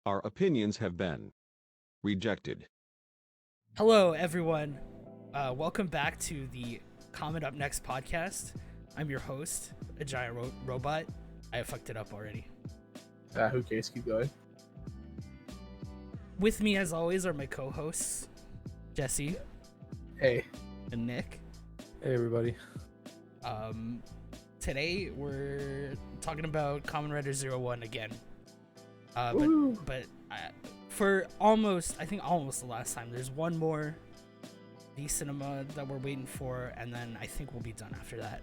Our opinions have been rejected. Hello, everyone. Welcome back to the Kamen Up Next podcast. I'm your host, a giant robot. I fucked it up already. Who cares? Keep going. With me, as always, are my co-hosts, Jesse Hey. and Nick. Hey, everybody. Today we're talking about Kamen Rider 01 again. But for almost the last time. There's one more V Cinema that we're waiting for, and then I think we'll be done after that.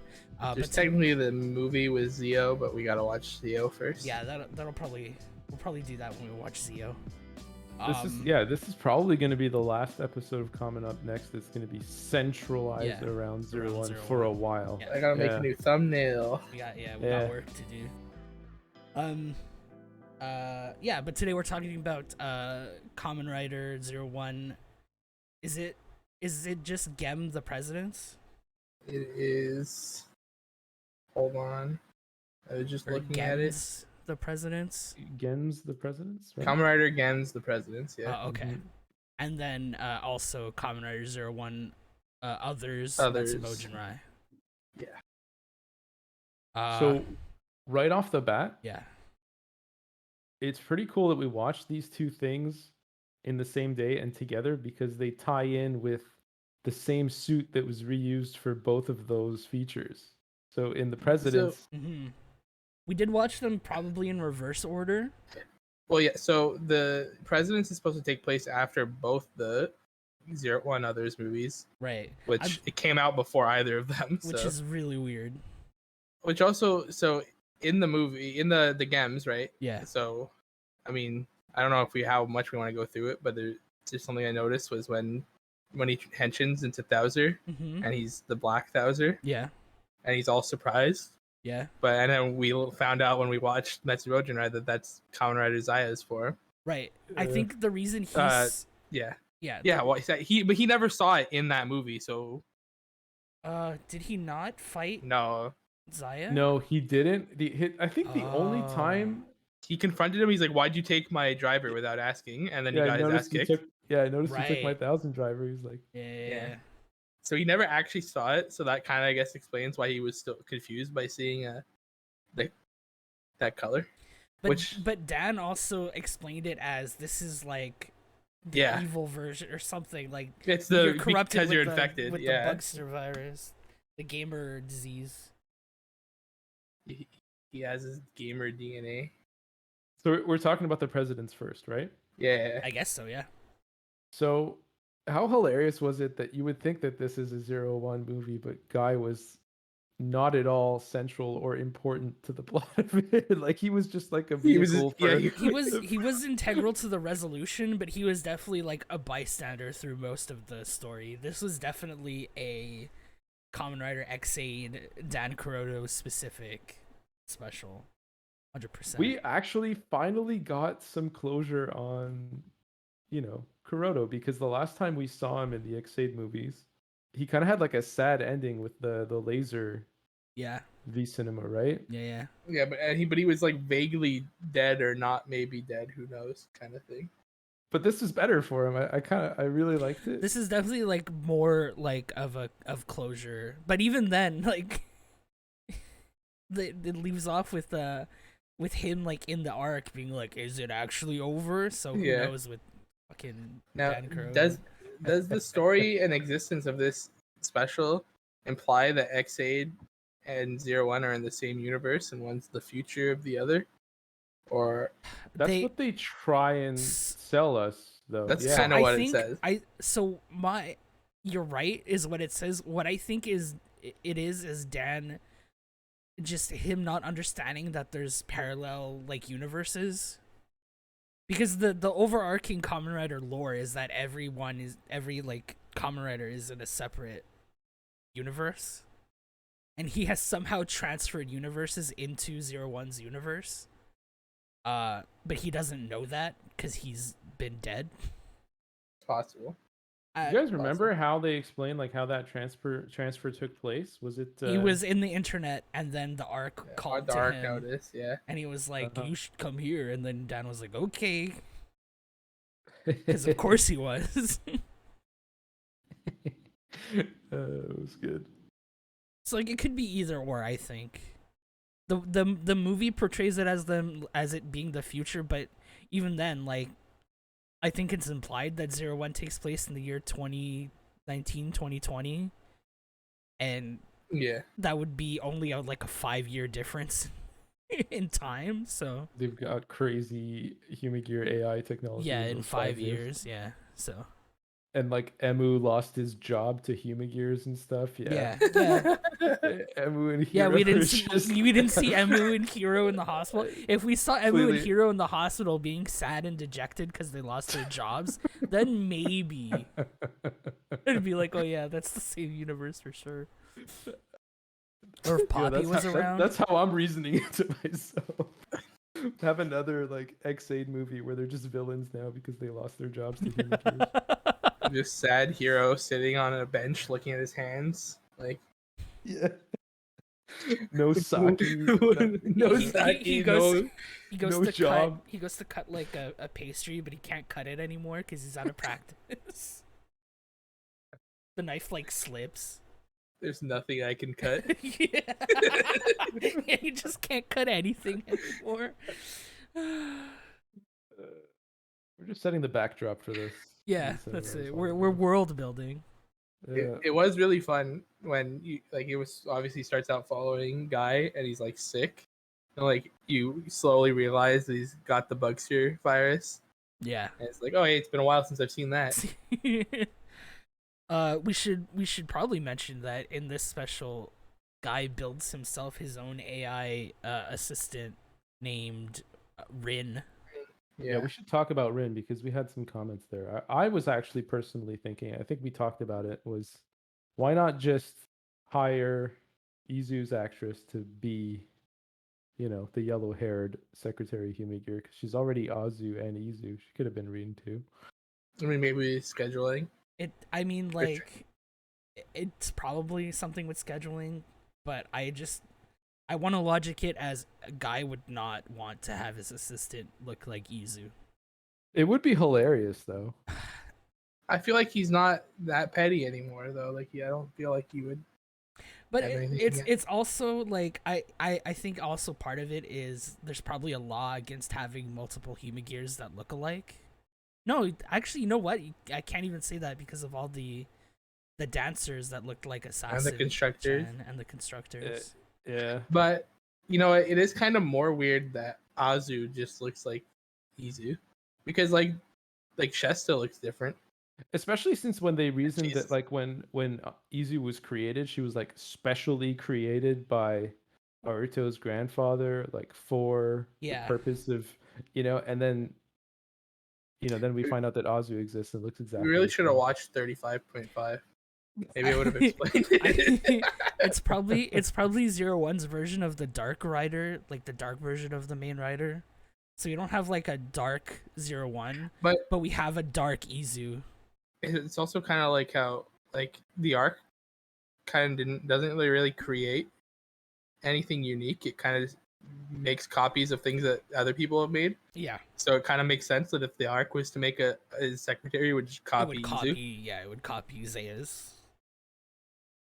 There's technically the movie with Zio, but we gotta watch Zio first. Yeah, we'll probably do that when we watch Zio. This is probably going to be the last episode of Kamen Up Next. It's going to be centralized around Zero One for a while. Yeah. I gotta make a new thumbnail. We got work to do. But today we're talking about Kamen Rider 01. Is it just Gem the Presidents? It is. Hold on. I was just looking at it. The Presidents? Gens the Presidents? Right? Kamen Rider Gens the Presidents, yeah. Oh, okay. And then also Kamen Rider 01 Others. Others. That's Jinrai. Yeah. So, right off the bat, Yeah. it's pretty cool that we watched these two things in the same day and together because they tie in with the same suit that was reused for both of those features. So, in the Presidents... We did watch them probably in reverse order. Well, yeah, so the Presidents is supposed to take place after both the 01 Others movies. Right. Which it came out before either of them. Which is really weird. Which also, so in the movie, in the Gems, right? Yeah. So, I mean, I don't know how much we want to go through it, but there's just something I noticed was when he henshins into Thouser, and he's the Black Thouser. Yeah. And he's all surprised. Yeah. And then we found out when we watched Metsu Jinrai that that's Kamen Rider Zaya's form. Right. I think the reason he's Yeah. Yeah. Well, he never saw it in that movie, so. Did he not fight? No. Zaya? No, he didn't. I think the only time he confronted him, he's like, "Why'd you take my driver without asking?" And then he got his ass kicked. I noticed he took my 1000 driver. He's like, Yeah. So he never actually saw it. So that kind of, I guess, explains why he was still confused by seeing that color. But Dan also explained it as this is like the evil version or something. Like it's you're corrupted because you're infected with the Bugster virus, the gamer disease. He has his gamer DNA. So we're talking about the Presidents first, right? Yeah. I guess so, yeah. So how hilarious was it that you would think that this is a 01 movie, but Guy was not at all central or important to the plot of it? Like he was just like a vehicle. He was integral to the resolution, but he was definitely like a bystander through most of the story. This was definitely a Kamen Rider X-Aid Dan Kuroto specific special. 100%. We actually finally got some closure on, Kuroto, because the last time we saw him in the X-Aid movies, he kind of had like a sad ending with the laser V Cinema, right? Yeah. But he was like vaguely dead or not maybe dead, who knows, kind of thing. But this is better for him. I really liked it. This is definitely like more like of closure. But even then, like it leaves off with him like in the arc being like, is it actually over? So who knows with fucking Dan Kuroto. Does the story and existence of this special imply that X-Aid and 01 are in the same universe and one's the future of the other? Or that's what they try and sell us, though. That's kind of what it says. You're right, is what it says. What I think is Dan, just him not understanding that there's parallel like universes. Because the overarching Kamen Rider lore is that every Kamen Rider is in a separate universe, and he has somehow transferred universes into 01's universe. But he doesn't know that because he's been dead. It's possible. You guys remember how they explained like how that transfer took place? Was it? He was in the internet, and then the Ark called the to Ark him. notice, yeah. And he was like, "You should come here." And then Dan was like, "Okay." Because of course he was. It was good. So like it could be either or. I think the movie portrays it as it being the future, but even then, like I think it's implied that 01 takes place in the year 2019, 2020, and Yeah. that would be only like a 5-year difference in time. So They've got crazy Humagear AI technology. yeah, in those 5 years, yeah. So And like Emu lost his job to Humagears and stuff. yeah, Yeah. yeah. Emu and Yeah, Hero we didn't are see just- we didn't see Emu and Hero in the hospital. If we saw Emu and Completely. Hero in the hospital being sad and dejected because they lost their jobs, then maybe it'd be like, oh yeah, that's the same universe for sure. Or if Poppy that's was how, around. That's how I'm reasoning it to myself. Have another like X-Aid movie where they're just villains now because they lost their jobs to Humagears. This sad hero sitting on a bench looking at his hands. Like, Yeah. No sake. no He- sake, he goes- no. he goes no to job. cut. He goes to cut like a pastry, but he can't cut it anymore because he's out of practice. The knife like slips. There's nothing I can cut. Yeah. Yeah, he just can't cut anything anymore. We're just setting the backdrop for this. Yeah, This, that's it. song. We're world building. Yeah. It was really fun when you like it was obviously starts out following Guy and he's like sick. And like you slowly realize that he's got the Bugster virus. Yeah. And it's like, oh hey, it's been a while since I've seen that. We should probably mention that in this special, Guy builds himself his own AI assistant named Rin. Yeah, we should talk about Rin because we had some comments there. I was actually personally thinking, I think we talked about it, was why not just hire Izu's actress to be, the yellow-haired Secretary Humagear because she's already Azu and Izu. She could have been Rin too. I mean maybe scheduling. I mean, like, it's probably something with scheduling, but I want to logic it as a Guy would not want to have his assistant look like Izu. It would be hilarious though. I feel like he's not that petty anymore though. Like I don't feel like he would. But Have anything yet? it's also like I think also part of it is there's probably a law against having multiple Humagears that look alike. No, actually, you know what? I can't even say that because of all the dancers that looked like Assassin constructors. and the constructors. Yeah. But it is kind of more weird that Azu just looks like Izu, because like Shesta looks different. Especially since when they reasoned Jesus. that like when Izu was created, she was like specially created by Naruto's grandfather, like for Yeah. the purpose of and then then we find out that Azu exists and looks exactly. We really the should have same. watched 35.5. Maybe I would have explained it. It's probably 01's version of the Dark Rider, like the dark version of the main rider. So you don't have like a dark 01, But we have a dark Izu. it's also kind of like how like the arc kind of doesn't really create anything unique. It kind of makes copies of things that other people have made. Yeah. So it kind of makes sense that if the arc was to make a secretary, it would just copy it would Izu. copy, it would copy Zaya's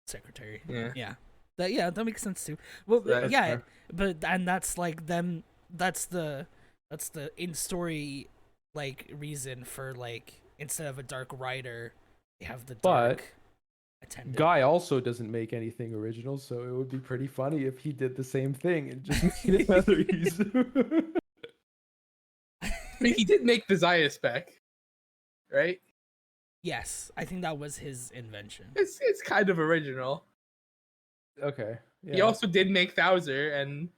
secretary. Yeah. That makes sense too. Well, That's yeah, fair. but and that's like them. That's the in story like reason for like instead of a dark rider, they have the dark attendant. Guy also doesn't make anything original, so it would be pretty funny if he did the same thing and just made another Izu. I mean, he did make the Zaya spec, right? Yes, I think that was his invention. It's kind of original. Okay. He also did make Thouser and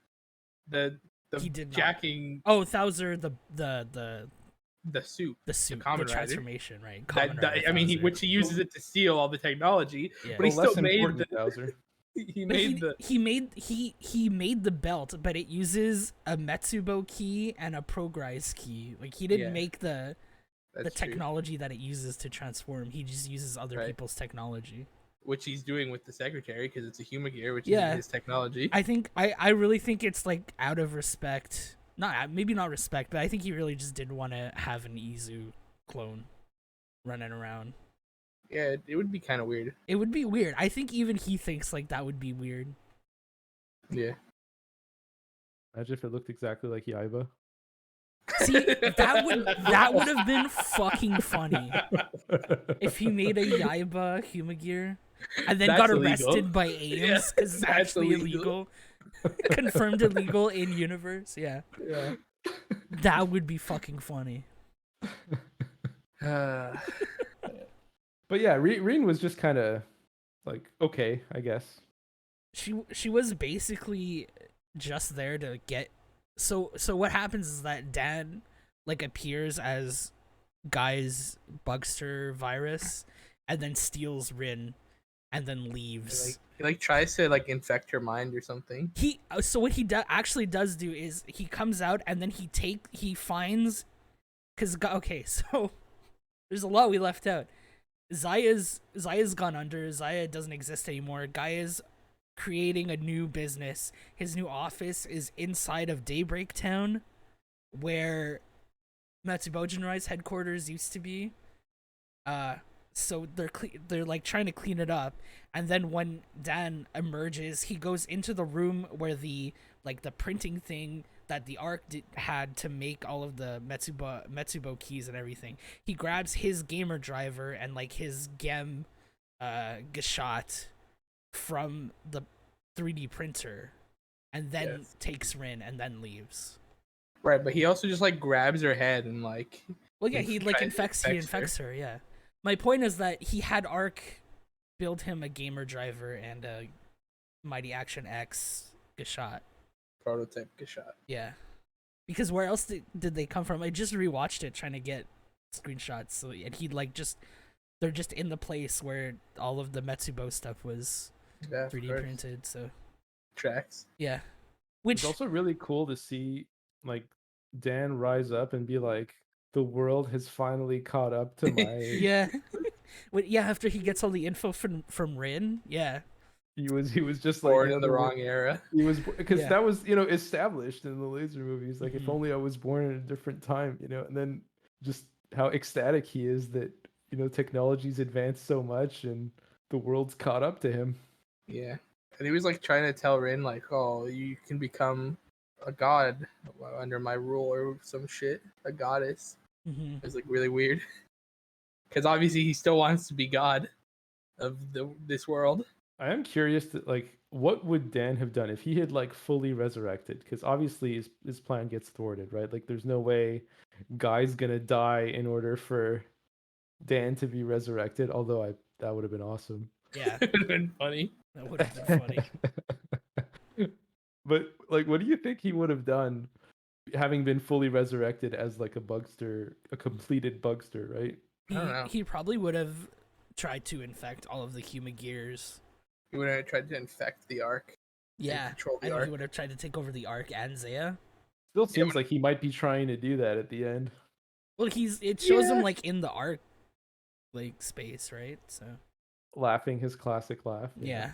the He did not. jacking Oh, Thouser, the suit. the suit, Kamen the Rider. transformation, right? That, Kamen that- Rider I mean, Thouser. which he uses it to steal all the technology. Yeah. But he Well, less still made important, the Bowser. he But made the he made the belt, but it uses a Metsubo key and a Progrise key. Like he didn't Yeah. make the that's true, technology that it uses to transform. He just uses other Right. people's technology. which he's doing with the secretary because it's a human gear, which Yeah. is his technology. I really think it's like out of respect. Maybe not respect, but I think he really just didn't want to have an Izu clone running around. Yeah, it would be kind of weird. It would be weird. I think even he thinks like that would be weird. Yeah. Imagine if it looked exactly like Yaiba. See, that would have been fucking funny if he made a Yaiba Humagear and then That's got illegal. arrested by Ames because it's that's actually illegal. illegal. Confirmed illegal in universe. Yeah, Yeah. that would be fucking funny. Uh, But yeah, Rin was just kind of like, okay, I guess. She was basically just there to get. So what happens is that Dan like appears as Guy's Bugster virus, and then steals Rin, and then leaves. he tries to like infect her mind or something. So what he actually does do is he comes out and then he finds, okay, so there's a lot we left out. Zaya's gone under. Zaya doesn't exist anymore. Guy is creating a new business. His new office is inside of Daybreak Town, where Matsubojinrai's headquarters used to be. So they're like trying to clean it up, and then when Dan emerges, he goes into the room where the printing thing that the Ark had to make all of the Metsubo keys and everything. He grabs his gamer driver and like his gem Gashat from the 3D printer, and then takes Rin and then leaves. Right, but he also just like grabs her head and like. Well, yeah, he like infects her. Yeah. My point is that he had Ark build him a gamer driver and a Mighty Action X Gashat. Prototype Gashat. Yeah. Because where else did they come from? I just rewatched it trying to get screenshots. So and he like they're just in the place where all of the Metsubo stuff was 3D printed. So tracks. Yeah. Which It's also really cool to see like Dan rise up and be like, the world has finally caught up to my. Yeah. After he gets all the info from Rin. Yeah. He was just Born like in the wrong era. He was because that was established in the laser movies. Like, Mhm. if only I was born in a different time, and then just how ecstatic he is that technology's advanced so much and the world's caught up to him. Yeah, and he was like trying to tell Rin like, "Oh, you can become a god under my rule or some shit, a goddess." Mm-hmm. It was like really weird because obviously he still wants to be god of this world. I am curious what would Dan have done if he had like fully resurrected? Because obviously his plan gets thwarted, right? Like, there's no way Guy's gonna die in order for Dan to be resurrected. Although that would have been awesome. Yeah. It would have been funny. That would have been funny. But like, what do you think he would have done, having been fully resurrected as like a completed bugster, right? I don't know. He probably would have tried to infect all of the Humagears. He would have tried to infect the Ark. Yeah, control the I know he Ark. would have tried to take over the Ark and Zaya. Still seems like he might be trying to do that at the end. Well, it shows him like in the Ark like space, right? So Laughing his classic laugh. yeah.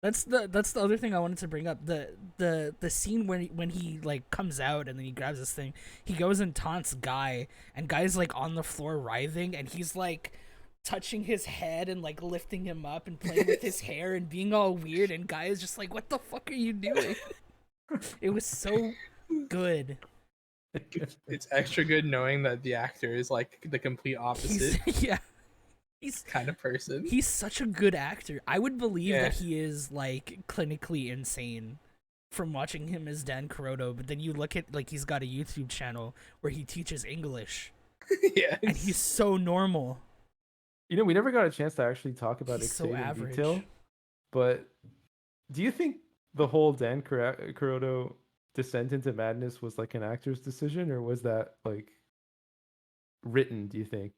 That's the other thing I wanted to bring up. The scene when he like comes out and then he grabs this thing, he goes and taunts Guy, and Guy's like on the floor writhing, and he's like touching his head and like lifting him up and playing with his hair and being all weird, and Guy is just like, "What the fuck are you doing?" It was so good. It's extra good knowing that the actor is like the complete opposite He's kind of person. He's such a good actor. I would believe Yeah. that he is like clinically insane from watching him as Dan Kuroto, but then you look at like he's got a YouTube channel where he teaches English, Yeah, and he's so normal. We never got a chance to actually talk about He's so Ixaid in average. detail. But do you think the whole Dan Kuroto descent into madness was like an actor's decision, or was that like written? Do you think,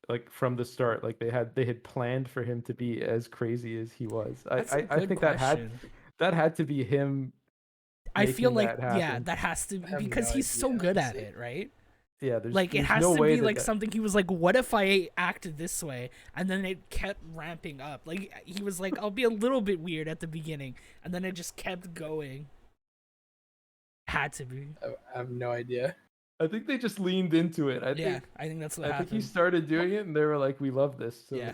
like from the start, like they had planned for him to be as crazy as he was? That's a I good think question. that had to be him. I feel making like that happen. that has to be I have because no he's so idea, good at honestly. it, right? Yeah, Like it there's has no to way be like that- something he was like, what if I acted this way? And then it kept ramping up. Like he was like, I'll be a little bit weird at the beginning, and then it just kept going. Had to be. I have no idea. I think they just leaned into it. Yeah, I think that's what I think he happened. started doing it, and they were like, "We love this." So Yeah.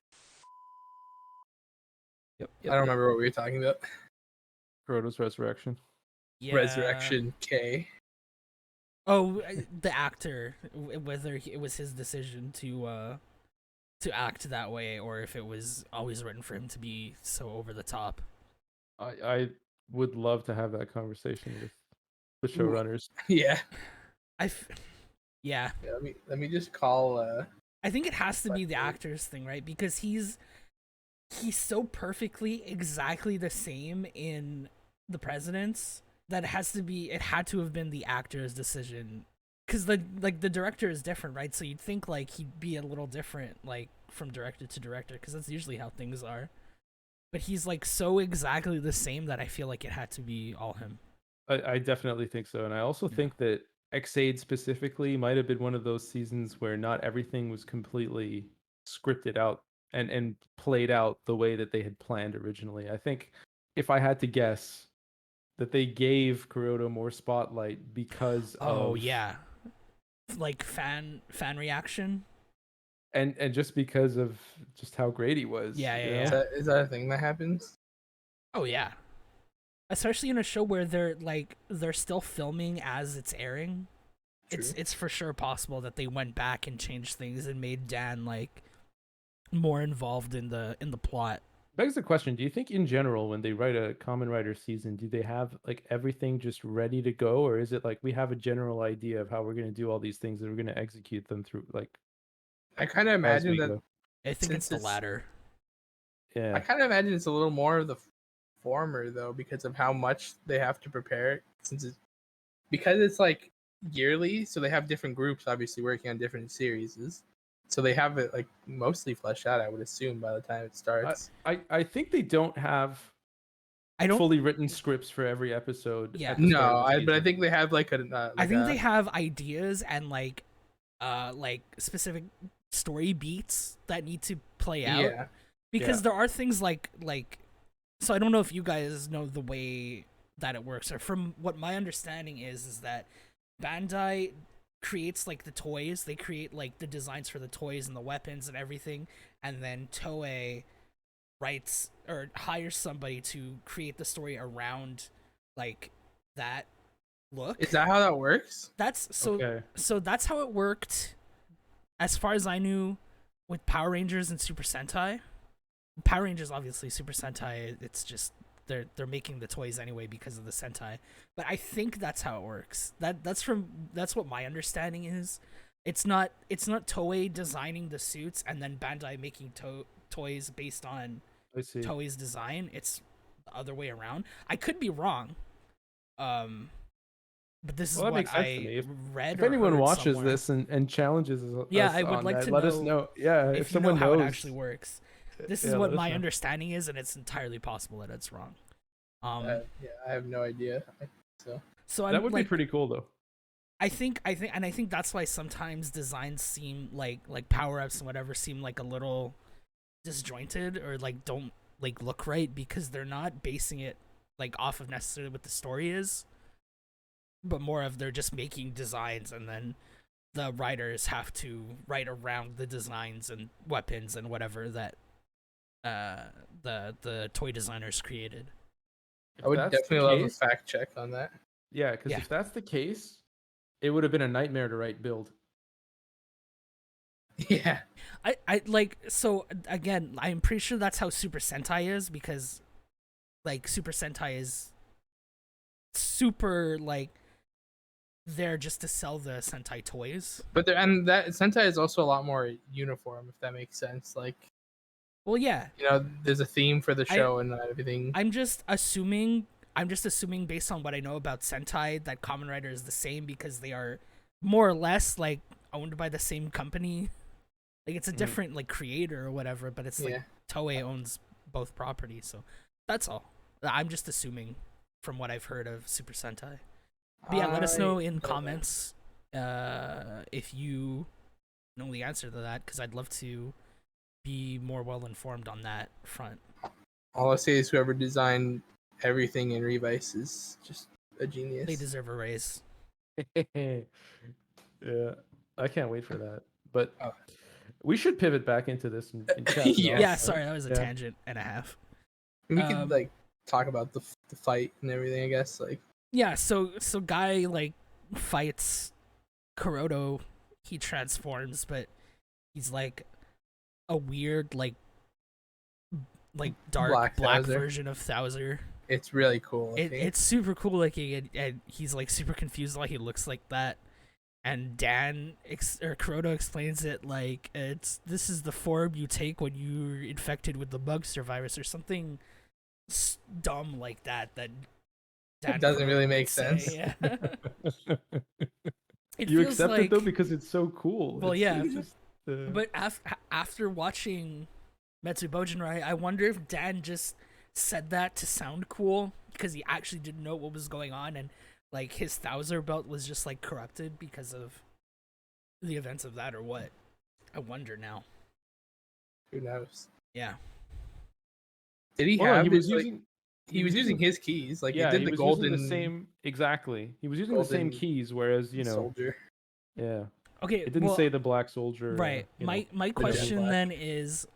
I don't remember what we were talking about. Kuroto's resurrection. Yeah. Resurrection K. Oh, the actor, whether it was his decision to act that way or if it was always written for him to be so over the top. I would love to have that conversation with the showrunners. Yeah. Yeah. Yeah, let me just call. I think it has to be the actor's thing, right? Because he's so perfectly exactly the same in The Presidents that it had to have been the actor's decision. Because the director is different, right? So you'd think like he'd be a little different, like from director to director, because that's usually how things are. But he's like so exactly the same that I feel like it had to be all him. I definitely think so, and I also think that Xaid specifically might have been one of those seasons where not everything was completely scripted out and played out the way that they had planned originally. I think if I had to guess, that they gave Kuroto more spotlight because Oh of yeah, like fan reaction. and just because of just how great he was. Yeah, you yeah, know? yeah. Is that a thing that happens? Oh yeah, especially in a show where they're still filming as it's airing. True. It's for sure possible that they went back and changed things and made Dan like more involved in the plot. Begs the question, do you think in general when they write a Kamen Rider season, do they have like everything just ready to go, or is it like we have a general idea of how we're going to do all these things and we're going to execute them through like I kind of as imagine we that. go? I think it's Since the it's- latter. Yeah. I kind of imagine it's a little more of the former though, because of how much they have to prepare. Because it's like yearly, so they have different groups obviously working on different series. So they have it like mostly fleshed out, I would assume, by the time it starts. I think they don't have I don't. fully written scripts for every episode. Yeah. At the start No, of the but I season. think they have like a. I think they have ideas and like specific story beats that need to play out. Yeah. Because Yeah. there are things like so I don't know if you guys know the way that it works, or from what my understanding is that Bandai creates like the toys, they create like the designs for the toys and the weapons and everything, and then Toei writes or hires somebody to create the story around like that look. Is that how that works? That's so Okay. so that's how it worked as far as I knew with Power Rangers and Super Sentai. Power Rangers, obviously, Super Sentai, it's just they're making the toys anyway because of the Sentai. But I think that's how it works. That's what my understanding is. It's not Toei designing the suits and then Bandai making toys based on I see. Toei's design. It's the other way around. I could be wrong. But this is Well, that what makes sense to I me. read. If or anyone heard watches somewhere. this and challenges us Yeah, I would on like that, to let us know know. Yeah, if if you know someone how knows, it actually works. This is yeah, what let us my know. understanding is, and it's entirely possible that it's wrong. Yeah, I have no idea. So I'm that would like, be pretty cool though. I think that's why sometimes designs seem like power ups and whatever seem like a little disjointed or like don't like look right because they're not basing it like off of necessarily what the story is, but more of they're just making designs and then the writers have to write around the designs and weapons and whatever that the toy designers created. If I would that's the definitely love a case- fact check on that. Yeah, because Yeah. if that's the case, it would have been a nightmare to write build. Yeah. I like so again, I'm pretty sure that's how Super Sentai is because like Super Sentai is super like there just to sell the Sentai toys. But and that Sentai is also a lot more uniform, if that makes sense. Like, Well, yeah, there's a theme for the show and everything. I'm just assuming based on what I know about Sentai that Kamen Rider is the same because they are more or less like owned by the same company. Like it's a different like creator or whatever, but it's like Toei owns both properties, so that's all. I'm just assuming from what I've heard of Super Sentai. But yeah, let us know in comments if you know the answer to that, because I'd love to be more well informed on that front. All I say is whoever designed everything in Revice is just a genius. They deserve a raise. Yeah, I can't wait for that. But Oh. we should pivot back into this and chat it Yeah. off, Yeah, right? sorry, that was a Yeah. tangent and a half. We could like talk about the fight and everything. I guess like Yeah, so guy like fights Kuroto. He transforms, but he's like a weird like dark black Thouser. version of Thouser. It's really cool. It's super cool looking, and he's like super confused why he looks like that. And Kuroto explains it like this is the form you take when you're infected with the Bugster virus or something dumb like that. That It doesn't really make sense. Yeah. You accept it though because it's so cool. Well, it's just, but after watching Metsubojinrai, I wonder if Dan just said that to sound cool because he actually didn't know what was going on, and like his Thouser belt was just like corrupted because of the events of that, or what? I wonder now. Who knows? Yeah. Did he well, have? he was his, like, using. he was using his keys. Like Yeah, he did he the was golden. using the same exactly. He was using the same golden keys, whereas soldier. yeah, Okay. it didn't say the black soldier. Right. My Black. question then is,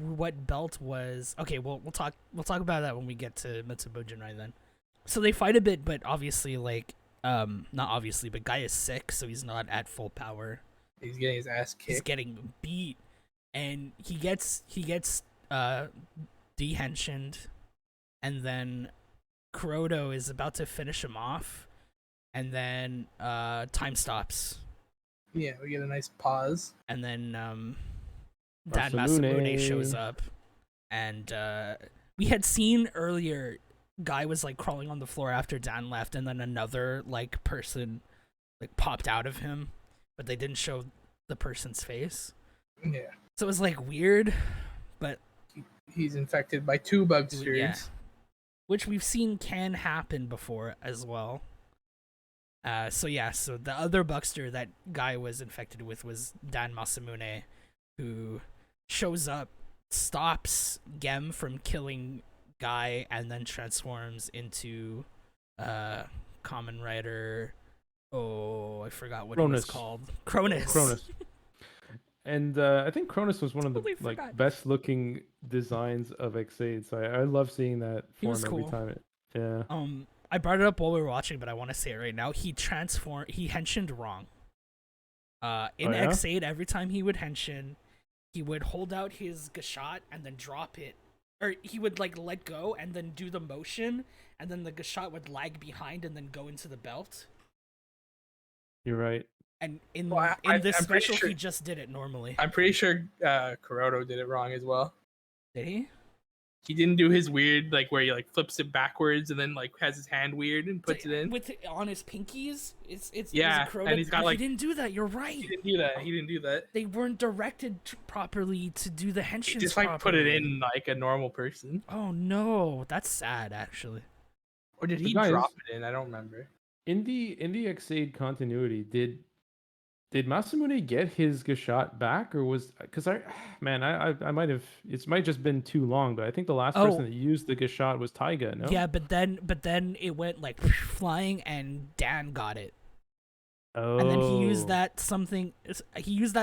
what belt was? Okay. Well, we'll talk about that when we get to Metsubojinrai then. So they fight a bit, but obviously, like, not obviously, but Guy is sick, so he's not at full power. He's getting his ass kicked. He's getting beat, and he gets dehensioned, and then Kuroto is about to finish him off, and then time stops, Yeah, we get a nice pause. and then Dan Masamune shows up, and we had seen earlier Guy was like crawling on the floor after Dan left, and then another like person like popped out of him, but they didn't show the person's face. Yeah, So it was like weird, but he's infected by 2 bugsters. yeah, which we've seen can happen before as well. So the other Buckster that Guy was infected with was Dan Masamune, who shows up, stops Gem from killing Guy, and then transforms into Kamen Rider. Oh, I forgot what he was called. Cronus. And I think Cronus was one of the Totally like forgot. best looking designs of X8. So I love seeing that He form was every cool. time. Yeah. I brought it up while we were watching, but I want to say it right now. He henshined wrong. In Oh, yeah? X8, every time he would henshin, he would hold out his Gashat and then drop it. Or he would like let go and then do the motion, and then the Gashat would lag behind and then go into the belt. You're right. And in Well, this I'm pretty special, sure- he just did it normally. I'm pretty sure Kuroto did it wrong as well. Did he? He didn't do his weird like where he like flips it backwards and then like has his hand weird and puts it in. with on his pinkies. It's Yeah, a Kuroto, and he's got, but like- he didn't do that. You're right. He didn't do that. He didn't do that. They weren't directed properly to do the henshin. He just like put it in like a normal person. Oh no, that's sad actually. Or did he But guys- drop it in? I don't remember. In the X8 continuity, did Masamune get his Gashat back, or was because I might have it might just been too long, but I think the last person that used the Gashat was Taiga. No. Yeah, but then it went like flying, and Dan got it, Oh. and then he used that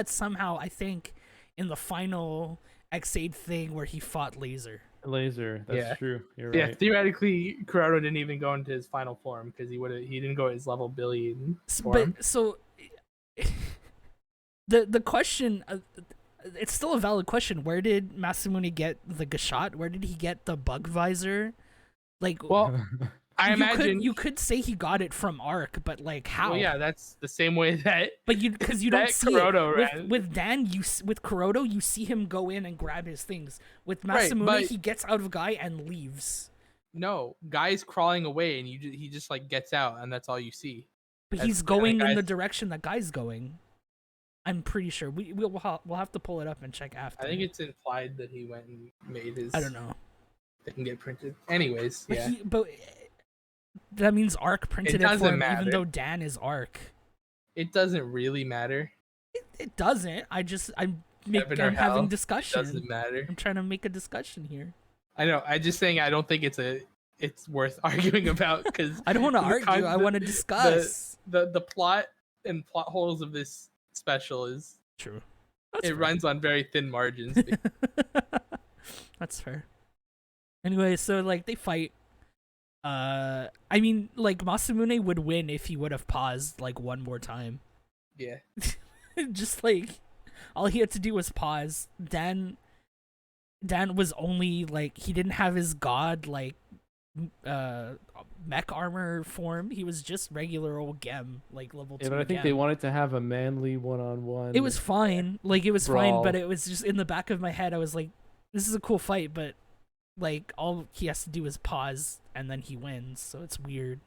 somehow. I think in the final X8 thing where he fought Laser. Laser. That's Yeah. true. You're Yeah, right. theoretically, Kuroto didn't even go into his final form because he didn't go his level billion form. But so the question, it's still a valid question. Where did Masamune get the Gashat? Where did he get the bug visor? Like, Well, I imagine you could say he got it from Arc, but like how? Well, yeah, that's the same way that. But because you don't that see Kuroto it ran. with Dan, with Kuroto, you see him go in and grab his things. With Right, Masamune, but- he gets out of Guy and leaves. No, guy's crawling away, and he just like gets out, and that's all you see. But That's he's the going in guy's- the direction that Guy's going. I'm pretty sure we'll have to pull it up and check after. I think it's implied that he went and made his. I don't know. Didn't get printed. Anyways, But yeah. but that means Arc printed it, for doesn't him, even matter. though Dan is Arc. It doesn't really matter. It doesn't. I'm Heaven or having hell, It discussion. doesn't matter. I'm trying to make a discussion here. I know. I just saying I don't think it's worth arguing about because I don't want to the argue. con- I the- want to discuss. the plot and plot holes of this special is True. it runs on very thin margins. That's fair. Anyway, so like they fight. I mean, like Masamune would win if he would have paused like one more time. Yeah. Just like all he had to do was pause. Dan was only like he didn't have his god like mech armor form. He was just regular old Gem, like level 2. Yeah, but I think Gem. they wanted to have a manly one-on-one. It was fine. Like it was fine, brawl. but it was just in the back of my head I was like, this is a cool fight, but like all he has to do is pause and then he wins, so it's weird.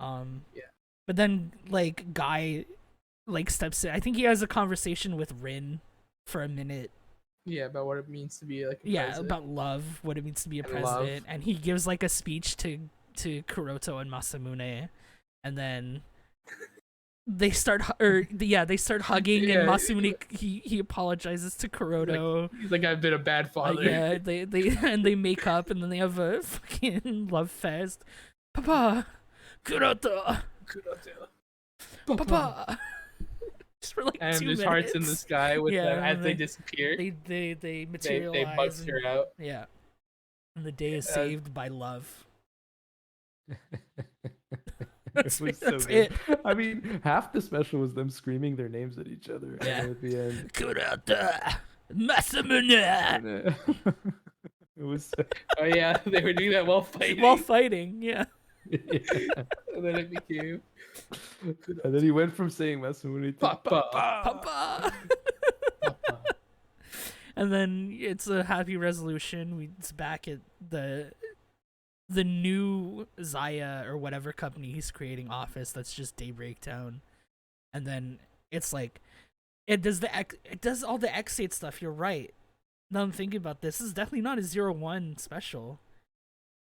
Yeah. But then like Guy like steps in. I think he has a conversation with Rin for a minute. Yeah, about what it means to be like a Yeah, president. about love, what it means to be a And president, and he gives like a speech to Kuroto and Masamune, and then they start they start hugging, Yeah. and Masamune he apologizes to Kuroto. He's like, I've been a bad father. Yeah, they make up, and then they have a fucking love fest. Papa, Kuroto, Papa. Just for like And 2 there's minutes. hearts in the sky with Yeah, them as and they disappear. They materialize. They bust and- her out. Yeah, and the day is saved by love. It was so That's good. it. I mean, half the special was them screaming their names at each other. Yeah. And at the end, Kurata, Masamune. it was. So, Oh yeah, they were doing that while fighting. While fighting, yeah. yeah. And then it became And then he went from saying Masamune to Papa. Papa. Papa. And then it's a happy resolution. It's back at the new Zaya or whatever company he's creating office that's just Daybreak Town. And then it's like it does all the X8 stuff. You're right. Now I'm thinking about this. This is definitely not a 0-1 special.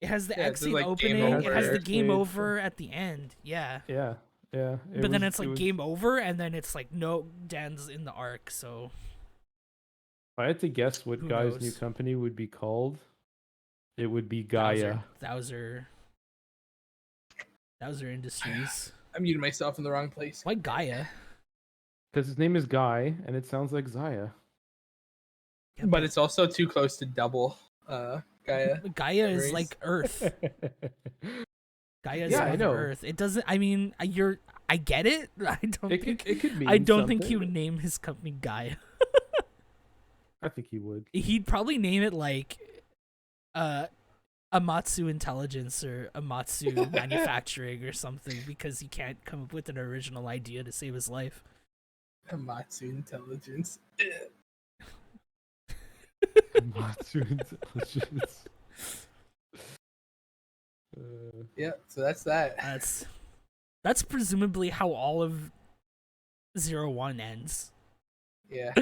It has the Yeah, it's X8 like opening. game It has over. the game X8. over at the end. Yeah. Yeah, yeah. But then it's like game over, and then it's like no, Dan's in the arc. So If I had to guess what Who Guy's new knows? company would be called, it would be Gaia. Thouser Industries. I muted myself in the wrong place. Why Gaia? Because his name is Guy, and it sounds like Zaya. Yeah, But it's also too close to double Gaia. Gaia is Race. like Earth. Gaia is Yeah, I like know. Earth. It doesn't. I mean, I get it. I don't it think. could mean I don't think he something. would name his company Gaia. I think he would. He'd probably name it like, Amatsu Intelligence or Amatsu Manufacturing or something because he can't come up with an original idea to save his life. Amatsu Intelligence. Matsu Intelligence. Yeah, so that's that. That's presumably how all of 01 ends. Yeah.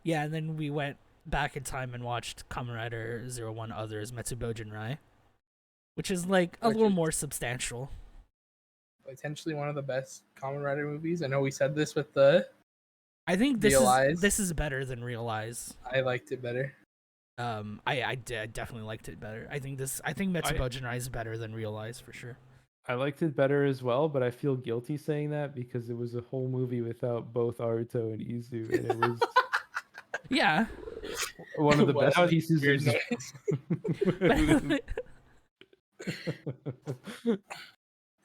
Yeah, and then we went back in time and watched Kamen Rider 01 Others Metsubojin Rai, which is like a Which little is- more substantial. Potentially one of the best Kamen Rider movies. I know we said this with the I think Realize. this is better than Realize. I liked it better. I definitely liked it better. I think Metsubojin Rai is better than Realize for sure. I liked it better as well, but I feel guilty saying that because it was a whole movie without both Aruto and Izu, and it was Yeah. one of the Well, best that was a pieces weird of. noise.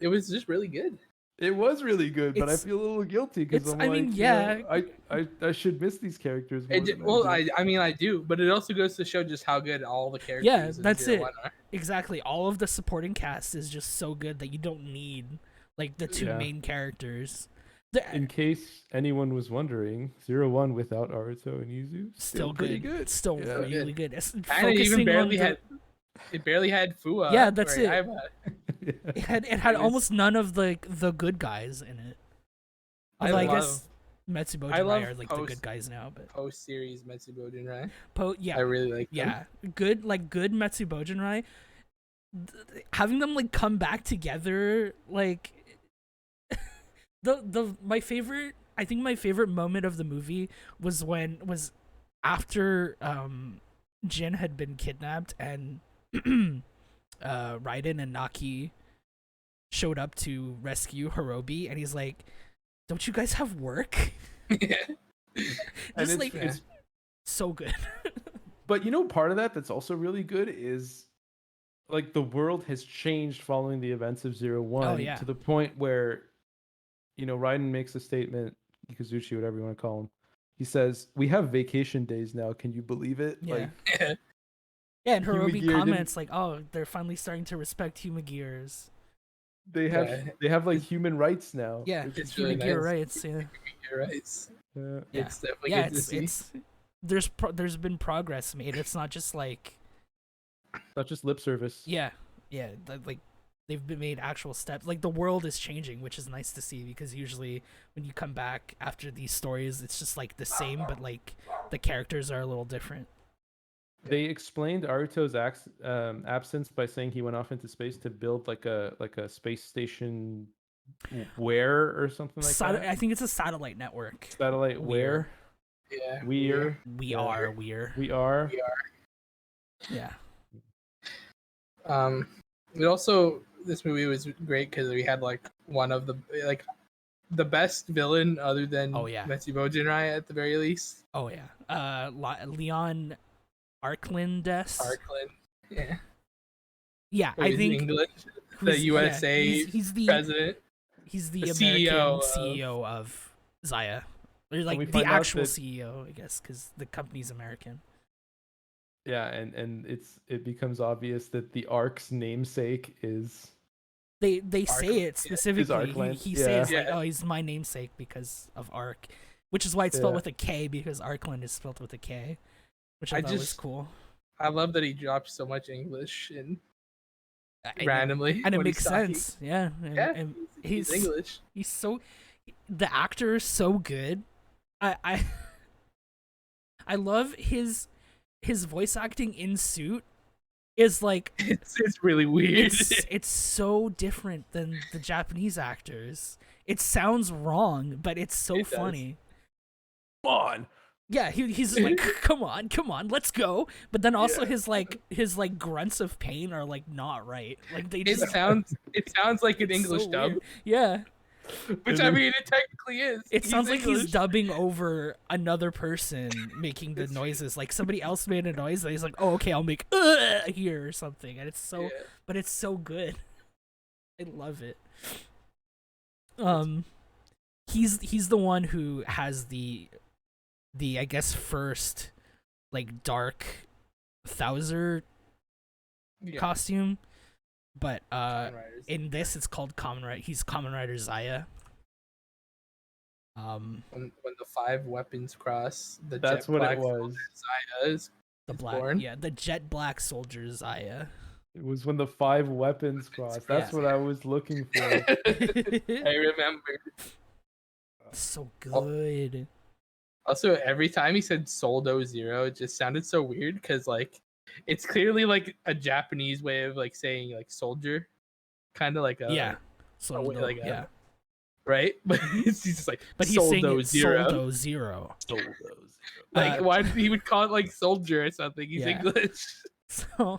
It was just really good. It was really good, but I It's- feel a little guilty because it's- I'm I like, mean, yeah, yeah. I should miss these characters more. It did, than well, do. I mean, I do, but it also goes to show just how good all the characters. Yeah, in that's Zero it. One are. Exactly. All of the supporting cast is just so good that you don't need like the two Yeah. main characters. In case anyone was wondering, 01 without Aruto and Izu Still pretty good. good. Still Yeah. really good. It's And it focusing even barely on had. It barely had Fua. Yeah, that's or it. Aiba. it had it was- almost none of the good guys in it. I Although I love guess Metsubojin I Rai love are like the post- good guys now, but Post series Metsubojin Rai. yeah, I really like. yeah, good Metsubojin Rai. Having them like come back together, like my favorite moment of the movie was after Jin had been kidnapped and Raiden and Naki showed up to rescue Hirobi, and he's like, "Don't you guys have work?" Yeah. And Just like it's so good. but part of that's also really good is like the world has changed following the events of 01 Oh, yeah. to the point where Raiden makes a statement, Ikazuchi, whatever you want to call him. He says, "We have vacation days now. Can you believe it?" Yeah. Like, Yeah. Yeah, and Hirobi Humagear comments like, "Oh, they're finally starting to respect Humagears." they have like It's- human rights now. Yeah, It's really Humagear nice. rights. Yeah, You're right. It's Yeah. yeah, definitely yeah. good to see. It's there's been progress made. It's not just like Not just lip service. yeah, like they've been made actual steps. Like the world is changing, which is nice to see because usually when you come back after these stories, it's just like the same, but like the characters are a little different. They explained Aruto's absence by saying he went off into space to build like a space station where or something like that. I think it's a satellite network. Satellite Weir. where Yeah. We Yeah. are we're we are. yeah. It also, this movie was great because we had like one of the best villain other than Oh, yeah. Metsubo Jinrai at the very least. Oh yeah. Leon Arklandes. Parkland. Yeah. Yeah, Or I he's think English, the who's- USA he's the president. he's the the American CEO CEO of Zaya, or like we the find out actual that- CEO, I guess, because the company's American. Yeah, and it becomes obvious that the Ark's namesake is They Ark- say it specifically. Arkland, He yeah. says like, Yeah. "Oh, he's my namesake because of Ark," which is why it's spelled Yeah. with a K because Arkland is spelled with a K, which I I thought was just- cool. I love that he dropped so much English and And- randomly. and it when makes he's talking. sense. Yeah, Yeah, and he's English. he's so the actor is so good. I I love his voice acting in Suit is like It's really weird. it's so different than the Japanese actors. It sounds wrong, but it's so It does. funny. come on. Yeah, he's like, come on, let's go. But then also Yeah. his grunts of pain are like not right. Like they It just sounds like an it's English so dub, weird. Yeah. which I mean it technically is. It sounds like he's English. dubbing over another person making the noises. Like somebody else made a noise and he's like, "Oh, okay, I'll make here or something." And it's so Yeah. but it's so good. I love it. He's the one who has the I guess first like dark Thouser Yeah. costume. But Kamen Riders. in this it's called Kamen Rider. He's Kamen Rider Zaya. when the 5 weapons cross, the That's jet what black it was. Zaya is The He's black born? yeah, the jet black soldier Zaya. It was when the 5 weapons crossed. That's Yeah. what I was looking for. I remember. So good. Also, every time he said Soldo Zero, it just sounded so weird because like it's clearly like a Japanese way of like saying like soldier, kind of like a Yeah. So wait, like a- yeah. right, but he's just like But he's saying Soldo it Zero. Soldo Zero. Like why he would call it like soldier or something? He's Yeah. English. So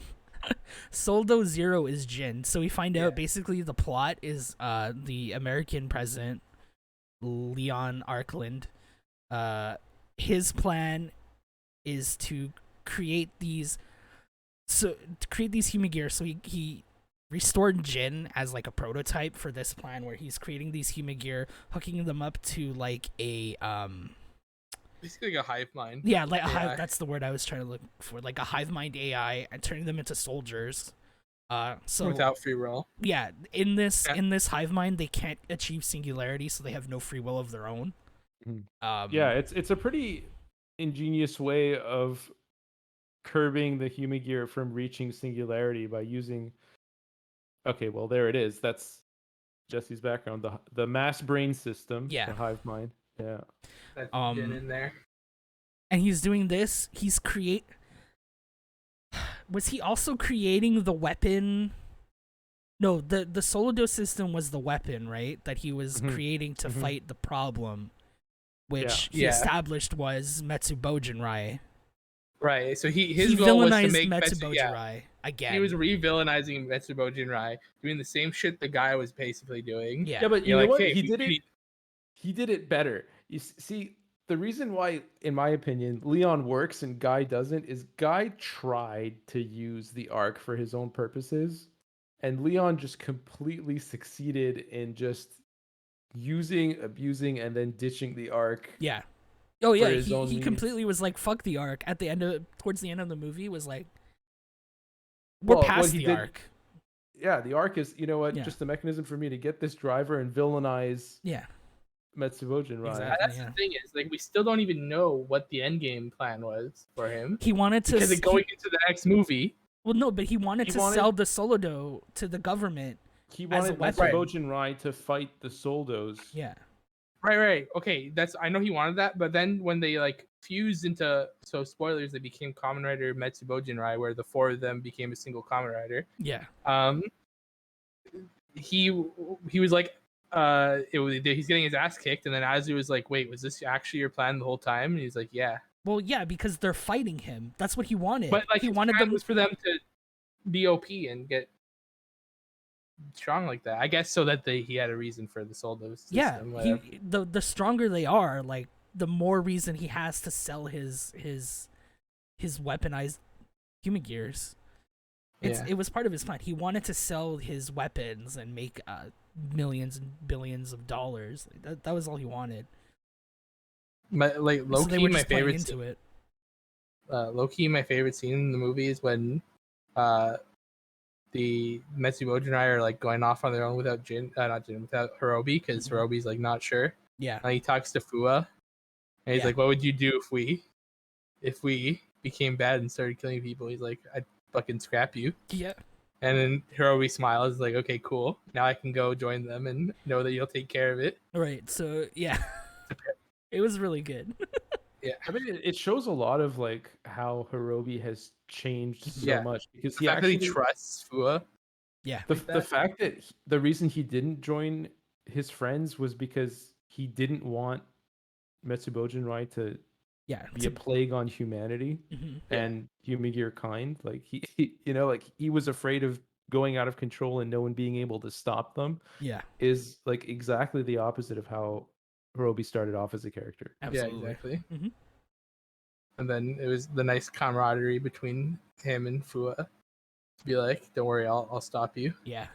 Soldo Zero is Jin. So we find Yeah. out basically the plot is the American president Leon Arkland. His plan is to create these human gear. So he restored Jin as like a prototype for this plan where he's creating these human gear, hooking them up to like a Basically like a hive mind. yeah, like a AI. hive, that's the word I was trying to look for, like a hive mind AI, and turning them into soldiers. So Without free will. yeah, in this Yeah. hive mind they can't achieve singularity, so they have no free will of their own. Mhm. Um, Yeah, it's a pretty ingenious way of curbing the human gear from reaching singularity by using. Okay, well there it is. That's Jesse's background. The mass brain system. Yeah. The hive mind. Yeah. That's Um, Jin in there. and he's doing this. Was he also creating the weapon? No, the Solido system was the weapon, right? That he was Mhm. creating to Mhm. fight the problem, which he Yeah. established was Metsubo Jinrai. Right. So his He goal was to villainized make Metsubo yeah. Jinrai. again. He was re-villainizing Metsubo Jinrai, doing the same shit the guy was basically doing. Yeah. Yeah, but you You're know like, what? hey, He we did it. need- He did it better. See, the reason why, in my opinion, Leon works and Guy doesn't is Guy tried to use the arc for his own purposes, and Leon just completely succeeded in just using, abusing, and then ditching the arc. Yeah. Oh yeah, his he own he means. completely was like, fuck the arc. At the end of towards the end of the movie was like, we're Well, what past he the did- arc. Yeah, the arc is, you know what, Yeah. just a mechanism for me to get this driver and villainize Yeah. Metsubo Jinrai. Exactly. That's Yeah. the thing is, like, we still don't even know what the end game plan was for him. He wanted to Because going into the next movie, well no, but he wanted He to wanted- sell the Solodo to the government. He as a wanted weapon. Metsubo Jinrai to fight the Soldos. Yeah. right. Okay, that's I know he wanted that, but then when they like fused into spoilers, they became Kamen Rider Metsubo Jinrai, where the four of them became a single Kamen Rider. Yeah. He was like, he's getting his ass kicked, and then Azu was like, "Wait, was this actually your plan the whole time?" And he's like, "Yeah." Well, yeah, because they're fighting him. That's what he wanted. But like, he his wanted plan them was for them to be OP and get strong like that. I guess so that he had a reason for the Soldo system. Yeah, whatever. the stronger they are, like the more reason he has to sell his weaponized human gears. It was part of his plan. He wanted to sell his weapons and make millions and billions of dollars. Like, that was all he wanted. Like low So they key, were my just playing favorite into it. low key, my favorite scene in the movie is when the Metsubo Jinrai are like going off on their own without without Hirobi, because Mhm. Hirobi's like not sure. Yeah. And he talks to Fua, and he's Yeah. like, "What would you do if we became bad and started killing people?" He's like, "I'd fucking scrap you." Yeah. And then Hirobi smiles, like, "Okay, cool. Now I can go join them and know that you'll take care of it." Right. So yeah. It was really good. I mean, it shows a lot of like how Hirobi has changed so Yeah. much, because The he fact that actually he trusts Fua. Yeah. the that. fact that the reason he didn't join his friends was because he didn't want Metsubo Jinrai to Yeah. be a plague on humanity Mhm. and Humigir kind. Like he you know, like he was afraid of going out of control and no one being able to stop them. Yeah. Is like exactly the opposite of how Hirobi started off as a character. Absolutely. Yeah, exactly. Mhm. And then it was the nice camaraderie between him and Fua to be like, "Don't worry, I'll stop you." Yeah.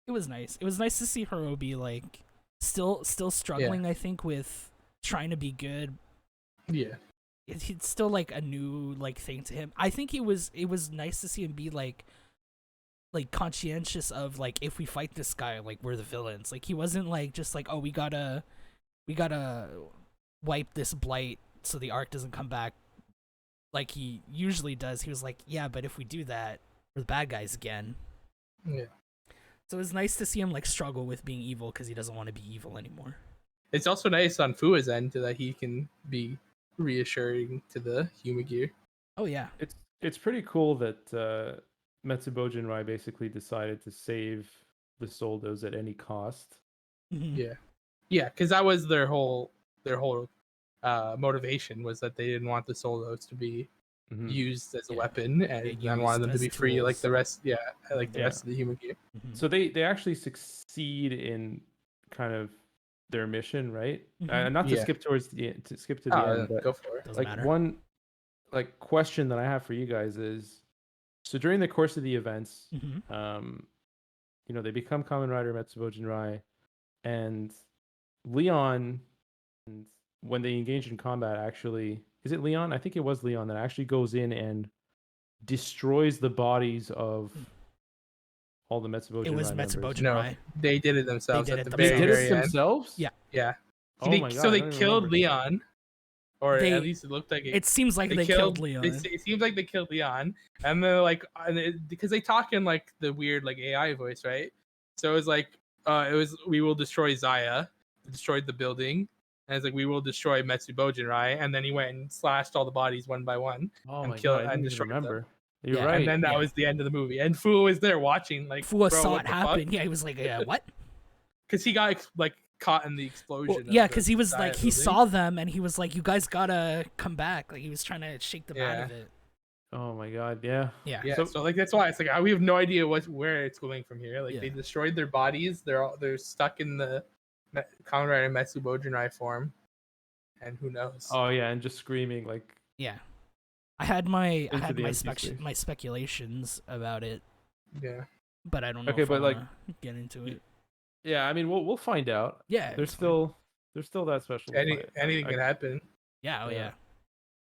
It was nice. It was nice to see Hirobi like still struggling, I think, with trying to be good. Yeah. It's still like a new like thing to him. I think it was nice to see him be like conscientious of like, if we fight this guy, like we're the villains. Like he wasn't like just like, oh, we gotta wipe this blight so the arc doesn't come back like he usually does. He was like, yeah, but if we do that, we're the bad guys again. Yeah. So it was nice to see him like struggle with being evil because he doesn't want to be evil anymore. It's also nice on Fua's end that he can be reassuring to the Humigir. Oh yeah. It's pretty cool that Metsubo Jinrai basically decided to save the Soldos at any cost. Mhm. Yeah. Yeah, because that was their whole motivation, was that they didn't want the Soldos to be Mhm. used as a Yeah. weapon, and Yeah, then wanted used them to as be free like tools. the rest. Yeah, like the Yeah. rest of the Humigir. Mhm. So they actually succeed in kind of their mission, right? Mhm. Not to Yeah. skip towards the end, but Go for it. Doesn't like matter. one like question that I have for you guys is, so during the course of the events, Mhm. you know, they become Kamen Rider Metsubo Jinrai, and Leon, and when they engage in combat, actually, is it Leon? I think it was Leon that actually goes in and destroys the bodies of all the Metsubo Jinrai It was members. Metsubo No, Jinrai. they did it themselves did at it the They very, did themselves. it very end. themselves? Yeah. Yeah. Oh they, my god! so I they don't even killed remember. Leon, or They- at least it looked like it. It seems like they killed Leon. It seems like they killed Leon, and they're like, because they talk in like the weird like AI voice, right? So it was like, we will destroy Zaya, destroyed the building, and it's like, we will destroy Metsubo Jinrai, and then he went and slashed all the bodies one by one, Oh and my killed god! I and didn't even destroyed them. remember. You're Yeah. right. And then that yeah. was the end of the movie, and Fu was there watching, like, Fua bro, saw what it the happen. Yeah, he was like, what? Because he got like caught in the explosion. Well, of yeah, the because he was Zaya like, he building. saw them and he was like, you guys gotta come back. Like he was trying to shake them out of it. Oh my god, yeah. Yeah. Yeah, So- so like that's why it's like we have no idea where it's going from here. Like they Yeah. destroyed their bodies. They're stuck in the Kamen Rider Metsubojinai form, and who knows? Oh yeah, and just screaming like Yeah. I had my Into the empty space. my speculations about it, Yeah, but I don't know Okay, if I but, like, wanna get into it. yeah. I mean, we'll find out. Yeah. There's it's fine. still that special. to find. anything I- can happen. Yeah, oh yeah. yeah.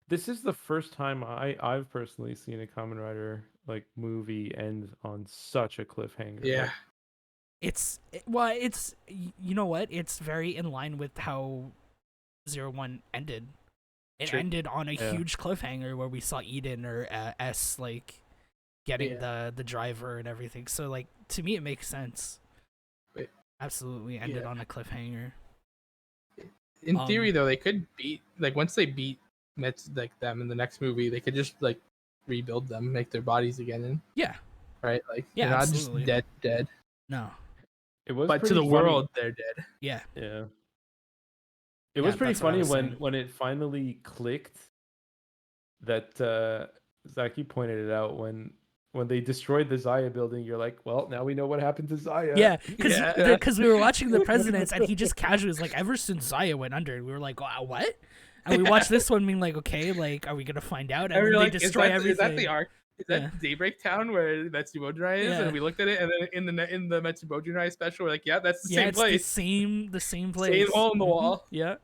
This is the first time I've personally seen a Kamen Rider like movie end on such a cliffhanger. Yeah, You know what? It's very in line with how 01 ended. It True. ended on a Yeah. huge cliffhanger where we saw Eden or S like getting the driver and everything. So like to me it makes sense. Wait. Absolutely ended Yeah. on a cliffhanger. in Um, theory though, they could beat like once they beat like them in the next movie, they could just like rebuild them, make their bodies again, and Yeah. right, like Yeah, they're not absolutely. just dead. No. It was But to pretty the funny. world, they're dead. Yeah. Yeah. It Yeah, was pretty that's what I funny was saying. when it finally clicked that Zaki pointed it out when they destroyed the Zaya building. You're like, well, now we know what happened to Zaya. Yeah, Yeah. because we were watching the presidents and he just casually was like, ever since Zaya went under, and we were like, wow, what? And we watched this one being like, okay, like, are we gonna find out? And And then we're they like, destroy everything. is that the arc? Is that Yeah. Daybreak Town where Metsubojinai is? Yeah. And we looked at it, and then in the Metsubojinai special, we're like, yeah, that's the Yeah, same it's place. the same place. Same hole in the Mhm, wall. Yeah.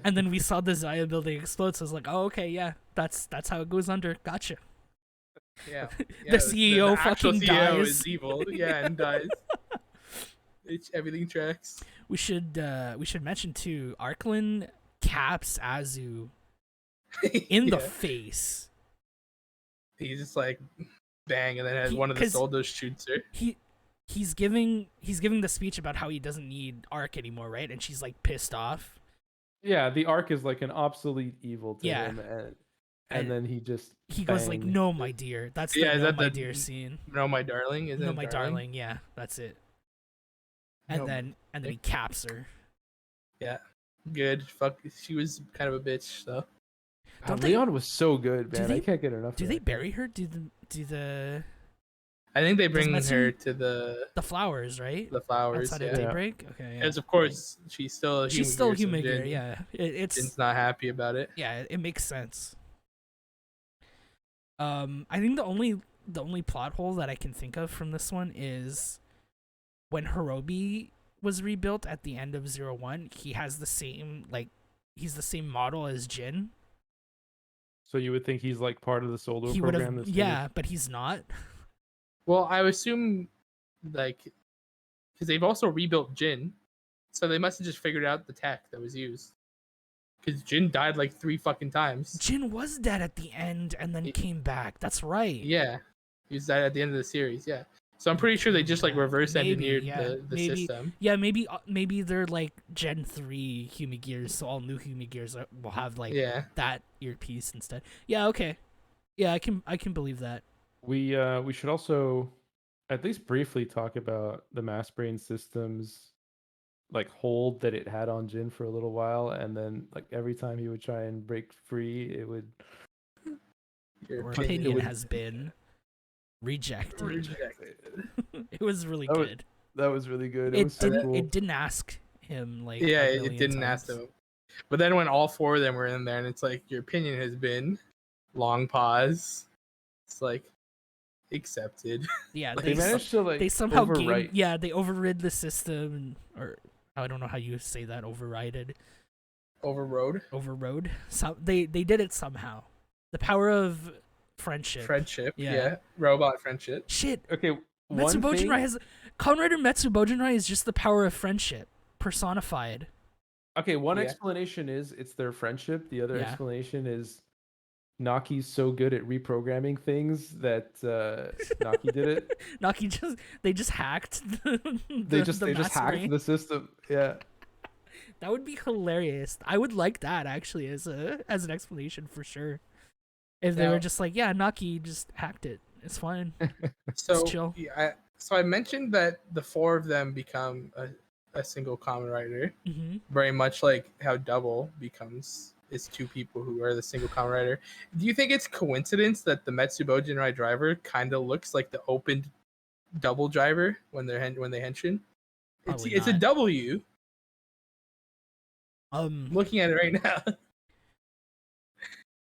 And then we saw the Zaya building explode, so I was like, oh, okay, yeah, that's how it goes under. Gotcha. Yeah. The CEO actual fucking CEO dies. is evil. Yeah, and dies. Everything tracks. We should mention too, Arklin caps Azu in the Yeah. face. He's just like bang, and then has He- one of the 'cause soldiers shoots her. He's giving the speech about how he doesn't need Ark anymore, right? And she's like pissed off. Yeah, the arc is like an obsolete evil to Yeah. him, and And then he just he goes like, bang. "No, my dear." That's the Yeah, is "No, that my the- dear" scene. No, my darling. Isn't No, it my darling. Yeah, that's it. And No, then he caps her. Yeah. Good. Fuck. She was kind of a bitch, though. Don't they- Leon was so good, do man. they- I can't get enough. Do of they that. bury her? Do the I think they bring Metsu- her to the flowers, right? flowers. Outside Yeah. of Daybreak. Okay. Yeah. Because of course she's still a She's still so human gear. Jin- Yeah. It's Jin's not happy about it. yeah. It makes sense. I think the only plot hole that I can think of from this one is when Hirobi was rebuilt at the end of 01, he has the same he's the same model as Jin. So you would think he's like part of the solo He would program. have that's yeah, but he's not. Well, I assume like because they've also rebuilt Jin, so they must have just figured out the tech that was used. Because Jin died like 3 fucking times. Jin was dead at the end and then came back. That's right. Yeah, he was dead at the end of the series. Yeah, so I'm pretty sure they just like reverse engineered the maybe. system. Yeah, maybe they're like Gen 3 Humi gears, so all new Humi gears will have like Yeah, that earpiece instead. Yeah, okay. Yeah, I can believe that. We should also at least briefly talk about the mass brain systems like hold that it had on Jin for a little while, and then like every time he would try and break free, it would your Your opinion opinion would- has been rejected. rejected. It was really That was- good. that was really good. It, It was so didn't cool. it didn't ask him like Yeah, a it million didn't ask times. them. But then when all 4 of them were in there, and it's like your opinion has been long pause. It's like accepted. Yeah, They managed to like they somehow overwrite. they overrid the system, or I don't know how you say that, overrided, Overrode overrode. So they did it somehow. The power of friendship. friendship. Yeah. Yeah, robot friendship. Shit, Okay, one Metsubojinai thing. has Kamen Rider Metsubojinai is just the power of friendship personified. Okay, one Yeah. explanation is it's their friendship. The other Yeah. explanation is Naki's so good at reprogramming things that Naki did it. Naki they just hacked. They just mass hacked brain. the system. Yeah. That would be hilarious. I would like that actually as an explanation for sure. If they Now- were just like, yeah, Naki just hacked it. It's fine. So chill. yeah, so I mentioned that the 4 of them become a single Kamen Rider, Hmm. very much like how Double becomes is two people who are the single Kamen Rider. Do you think it's coincidence that the Metsubo Jinrai driver kind of looks like the opened double driver when they henshin? Probably It's a not. W. Looking at it right now.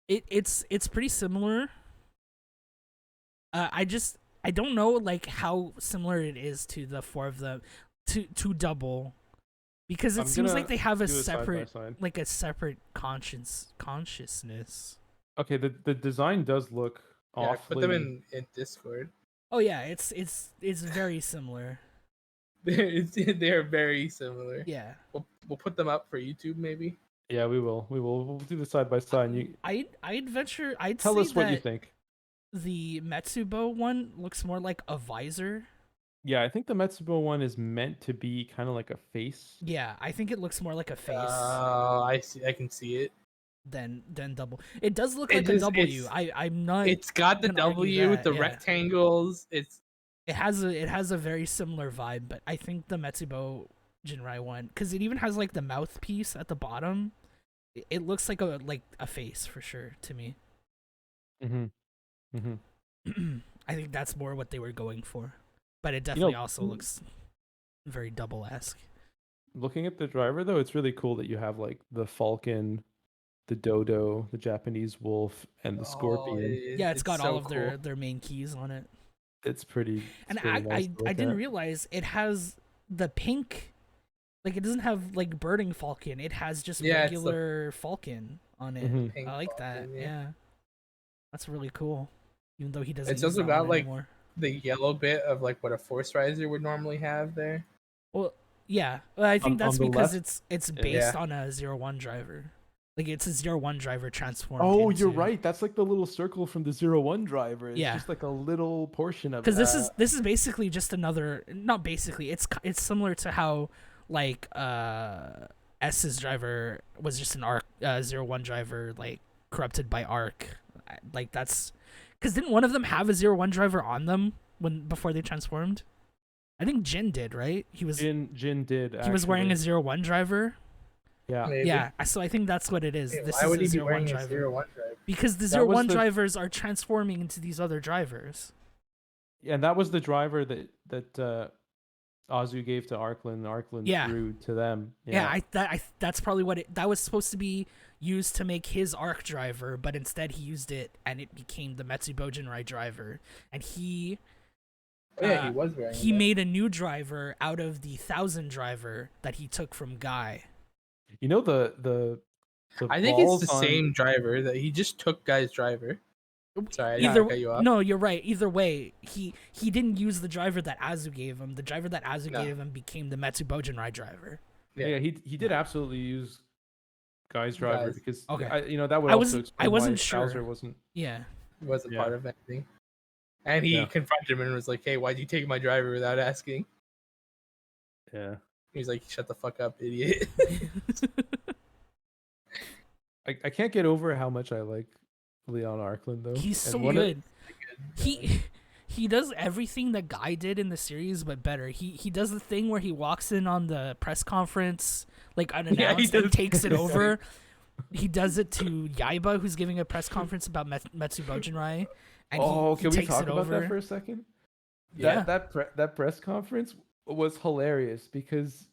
It's pretty similar. I don't know like how similar it is to the four of them to double, because it seems like they have a separate like a separate consciousness. Okay, the design does look Yeah, awfully. put them in Discord. Oh yeah, it's very similar. They're very similar. Yeah. We'll put them up for YouTube maybe. Yeah, we will. We'll do the side by side. You I'd tell say us what that you think. the Metsubo one looks more like a visor. Yeah, I think the Metsubo one is meant to be kind of like a face. Yeah, I think it looks more like a face Oh, I see. I can see it. than double. It does look It like a just- W. it's- I'm not. It's got the gonna argue W with that, the yeah. rectangles. It has a very similar vibe, but I think the Metsubo Jinrai one, because it even has like the mouthpiece at the bottom. It looks like a face for sure to me. I think that's more what they were going for, but it definitely also looks very double-esque. Looking at the driver though, it's really cool that you have like the falcon, the dodo, the Japanese wolf, and the scorpion. Yeah, it's got so all of cool. their main keys on it. It's pretty. And pretty nice to I look didn't at. realize it has the pink, like it doesn't have like birding falcon. It has just Yeah, it's the regular falcon on it. Mhm. Pink I like that. falcon, Yeah, that's really cool. Even though he doesn't. It's use also that got one like anymore. the yellow bit of like what a Force Riser would normally have there. Well, yeah, well, I think On that's the because left? it's Yeah. based on a 01 driver. Like it's a 01 driver transformed. Oh, you're into- right. That's like the little circle from the 01 driver. It's Yeah. just like a little portion of it. Because this is basically just another, not basically, it's similar to how like S's driver was just an arc 01 driver, like corrupted by arc. Like that's because didn't one of them have a 01 driver on them before they transformed? I think Jin did, right? He was Jin did. he was wearing actually. a 01 driver. Yeah. Maybe. Yeah, so I think that's what it is. Yeah, This why would he is a be 01 wearing a driver. 01 driver? Because the That was 01 the- drivers are transforming into these other drivers. Yeah, and that was the driver that Azu gave to Arkland. Arkland Yeah. threw to them. Yeah, that's probably what that was supposed to be used to make his arc driver, but instead he used it and it became the Metsubo Jinrai driver. And he Yeah, he was wearing. he that. made a new driver out of the 1000 driver that he took from Guy. You know the I think it's balls the on- same driver that he just took Guy's driver. Sorry, I didn't Either cut you off. no, you're right. Either way, he didn't use the driver that Azu gave him. The driver that Azu No. gave him became the Metsubo Jinrai driver. Yeah, he did absolutely use Guy's driver Guys. because Okay. that would I also wasn't- explain I wasn't why sure. Bowser wasn't. Yeah. He wasn't Yeah. part of anything. And he Yeah. confronted him and was like, "Hey, why'd you take my driver without asking?" Yeah. He's like, "Shut the fuck up, idiot." I can't get over how much I like Leon Arkland though. He's And so one of- good. He does everything that Guy did in the series, but better. He does the thing where he walks in on the press conference, like unannounced, and does. takes it over. He does it to Yaiba, who's giving a press conference about Metsubo Jinrai, and he Can we takes talk it about over. that for a second? Yeah. That press conference was hilarious because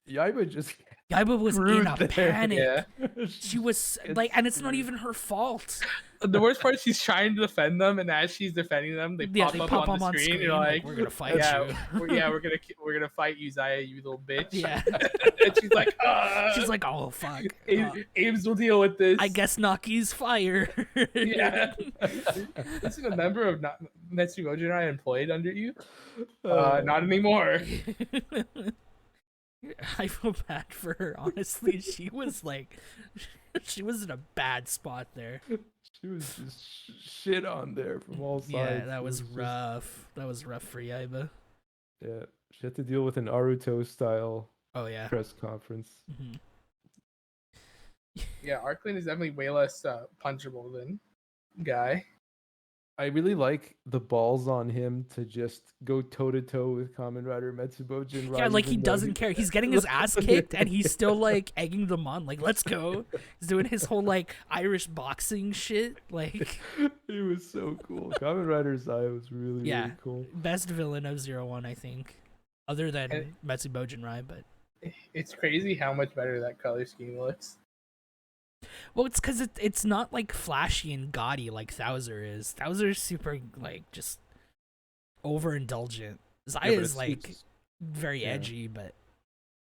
Yaiba just Yaiba was screwed in a there. panic. Yeah. She was like, and it's not even her fault. The worst part is she's trying to defend them, and as she's defending them, they Yeah, pop they up pop on the on screen. screen, You're like, like, we're gonna fight yeah, you. we're gonna fight you, Zaya, you little bitch. Yeah. And she's like, She's like, oh fuck. Ames will deal with this. I guess Naki's fired. Yeah. This is a member of Metsubo Jinrai employed under you? Not anymore. I feel bad for her, honestly. She was like, she was in a bad spot there. She was just shit on there from all sides. Yeah, that It was just- rough. That was rough for Yaiba. Yeah, she had to deal with an Naruto style Oh yeah. press conference. Mhm. Yeah, Arkland is definitely way less punchable than Guy. I really like the balls on him to just go toe to toe with Kamen Rider Metsubojin. Yeah, like he doesn't care. He's getting his ass kicked and he's still like egging them on, like, let's go. He's doing his whole like Irish boxing shit. Like, It was so cool. Kamen Rider Zai was really, yeah, really cool. best villain of 01, I think, other than And- Metsubojin Rai. But It's crazy how much better that color scheme looks. well, it's because it's not like flashy and gaudy like Thouser is. Thouser's super like just overindulgent. Zai Yeah, but is it like suits- very yeah. edgy, but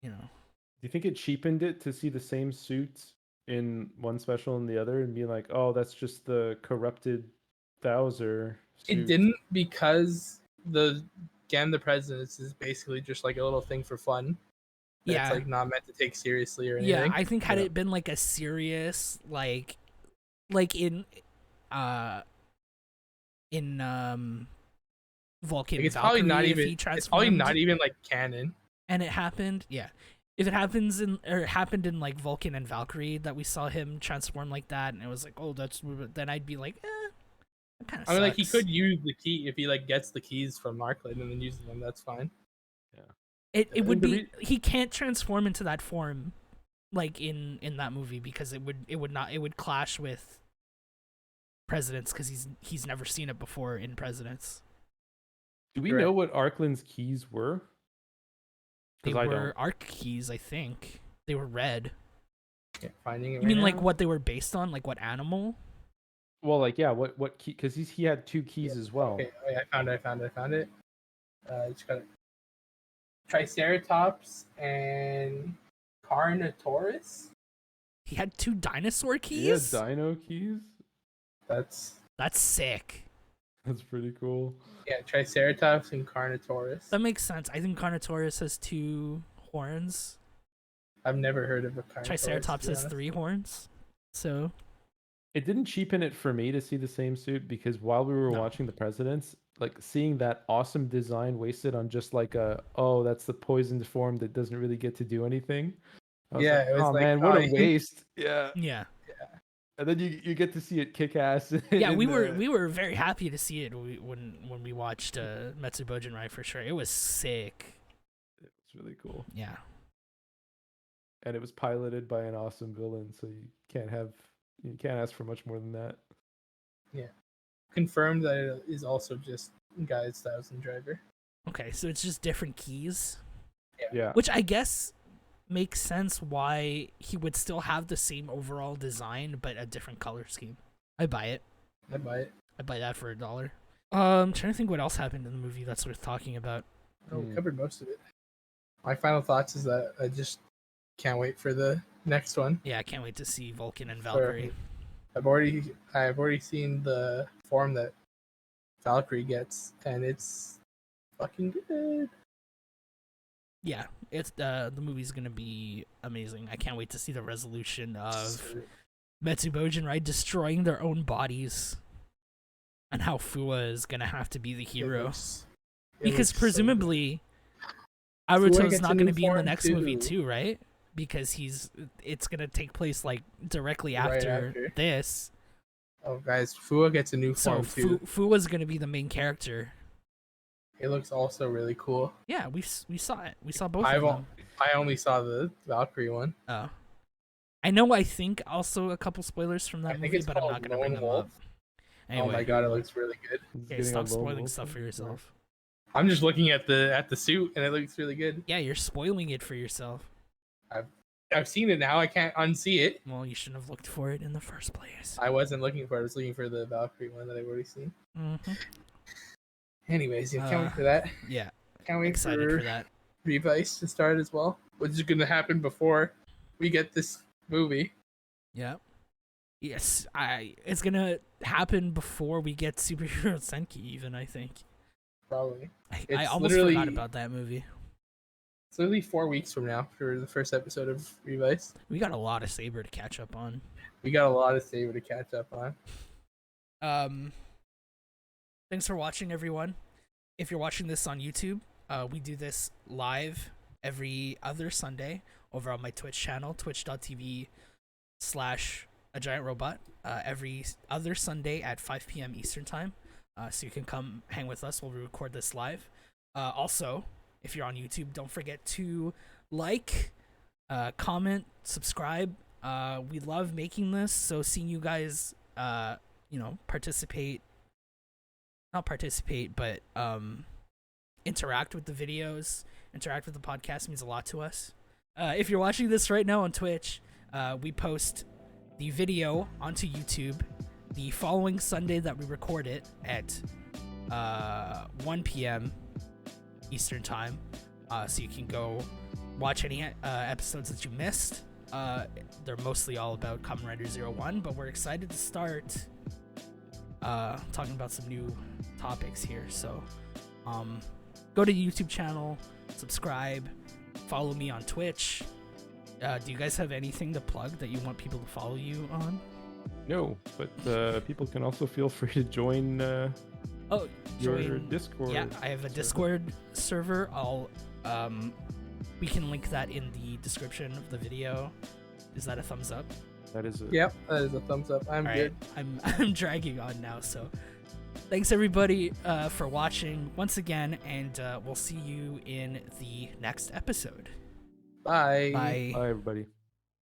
you know. Do you think it cheapened it to see the same suits in one special and the other and be like, oh, that's just the corrupted Thouser It suit? didn't, because the Gam the Presidents is basically just like a little thing for fun. That's Yeah. like not meant to take seriously or Yeah, anything. I think had Yeah. it been like a serious like in uh Vulcan Like, it's Valkyrie, probably not if he even. It's probably transformed not even like canon. and it happened, yeah. If it happens in or it happened in like Vulcan and Valkyrie that we saw him transform like that and it was like, oh, that's, then I'd be like, that kind of I mean, like, he sucks. could use the key if he like gets the keys from Marklet and then uses them. That's fine. It would the be he can't transform into that form like in that movie because it would clash with Presidents because he's never seen it before in Presidents. Do we Correct. know what Arkland's keys were? They 'Cause I were don't. arc keys, I think. They were red. Yeah, finding it. You mean right like now. what they were based on, like what animal? Well, like, yeah, what key? Because he had two keys as well. Okay, oh, yeah, I found it. Just got Triceratops and Carnotaurus. He had two dinosaur Yeah, keys. Dino keys. That's That's sick. That's pretty cool. yeah, Triceratops and Carnotaurus. That makes sense. I think Carnotaurus has 2 horns. I've never heard of a Carnotaurus. Triceratops to be has honest. 3 horns. So It didn't cheapen it for me to see the same suit because while we were No. watching the Presidents, like seeing that awesome design wasted on just like that's the poisoned form that doesn't really get to do anything. I was Yeah, like, it was oh like, man, what oh, a waste. Yeah. yeah. And then you get to see it kick ass. Yeah, in we the- were very happy to see it when we watched Metsubojin Rai for sure. It was sick. It's really cool. Yeah. And it was piloted by an awesome villain, so you can't ask for much more than that. Confirmed that it is also just Guy's Thousand Driver. Okay, so it's just different keys, Yeah. which I guess makes sense why he would still have the same overall design but a different color scheme. I buy it. I buy it. I buy that for $1. Trying to think what else happened in the movie that's worth talking about. Oh, we Hmm. covered most of it. My final thoughts is that I just can't wait for the next one. Yeah, I can't wait to see Vulcan and Valkyrie. I've already seen the form that Valkyrie gets, and it's fucking good. Yeah, it's the movie's gonna be amazing. I can't wait to see the resolution of So, Metsubojin Rai destroying their own bodies, and how Fua is gonna have to be the it hero looks because so good. presumably Fua Aruto's gets not a gonna new be in the form next movie too. too, right? Because it's gonna take place like directly Right after after. this. Oh, guys, Fua gets a new So form too. Fua's gonna be the main character. It looks also really cool. Yeah, we saw it. We saw both I of them. only saw the Valkyrie one. Oh. I know, I think also a couple spoilers from I that think movie, it's but I'm called not going to bring Lone them Wolf. up. Anyway, Oh my god, it looks really good. He's okay, getting stop a spoiling Lone stuff Wolf. for yourself. I'm just looking at the suit, and it looks really good. Yeah, you're spoiling it for yourself. I've seen it now. I can't unsee it. Well, you shouldn't have looked for it in the first place. I wasn't looking for it. I was looking for the Valkyrie one that I've already seen. hmm Anyways, yeah, can't Uh, wait for that. Yeah, Can't wait excited for that. Revice to start as well, which is going to happen before we get this movie. Yeah. Yes, it's gonna happen before we get Superhero Senki. Even I think. Probably. I It's almost forgot literally- about that movie. It's literally 4 weeks from now for the first episode of Revice. We got a lot of Saber to catch up on. We got a lot of Saber to catch up on. Thanks for watching, everyone. If you're watching this on YouTube, we do this live every other Sunday over on my Twitch channel, twitch.tv/agiantrobot. Every other Sunday at 5 p.m. Eastern Time. so you can come hang with us while we record this live. Also, if you're on YouTube, don't forget to like, comment, subscribe. We love making this, so seeing you guys, participate, not participate, but interact with the videos, interact with the podcast means a lot to us. If you're watching this right now on Twitch, we post the video onto YouTube the following Sunday that we record it at 1 p.m. Eastern Time, so you can go watch any episodes that you missed. They're mostly all about Kamen Rider 01, but we're excited to start talking about some new topics here. So go to the YouTube channel, subscribe, follow me on Twitch. Do you guys have anything to plug that you want people to follow you on? No, but people can also feel free to join your Discord. Yeah, I have a Discord server. We can link that in the description of the video. Is that a thumbs up? That is Yep, that is a thumbs up. I'm good. I'm dragging on now, so thanks everybody for watching once again, and we'll see you in the next episode. Bye. Bye. Bye, everybody.